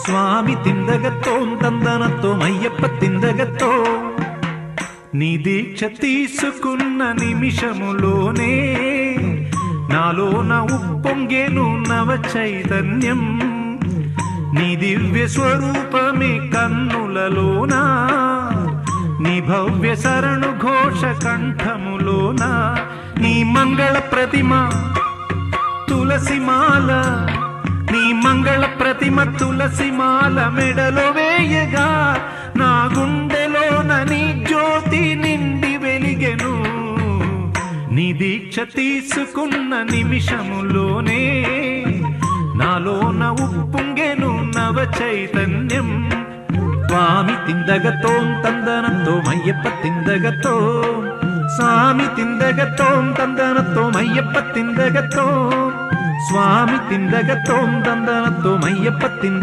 స్వామి తిందగతోం తందనతో అయ్యప్ప తిందగతో నీ దీక్ష తీసుకున్న నిమిషములోనే నాలోన ఉప్పొంగేను నవ చైతన్యం నీ దివ్య స్వరూపమే కన్నులలోనా నీ భవ్య శరణు ఘోష కంఠములోనా నీ మంగళ ప్రతిమ తులసిమాల నీ మంగళ ప్రతిమ తులసిమాల మెడలో వేయగా నా గుండెలోన నీ జ్యోతి నిండి వెలిగెను నీ దీక్ష తీసుకున్న నిమిషములోనే నాలోన ఉప్పొంగెను నవ చైతన్యం స్వామి తిందగతోం తందనతో అయ్యప్ప తిందగతో స్వామి తిందగతోం తందనతో అయ్యప్ప తిందగతో స్వామి తిందగతోం తందనతో అయ్యప్ప తింద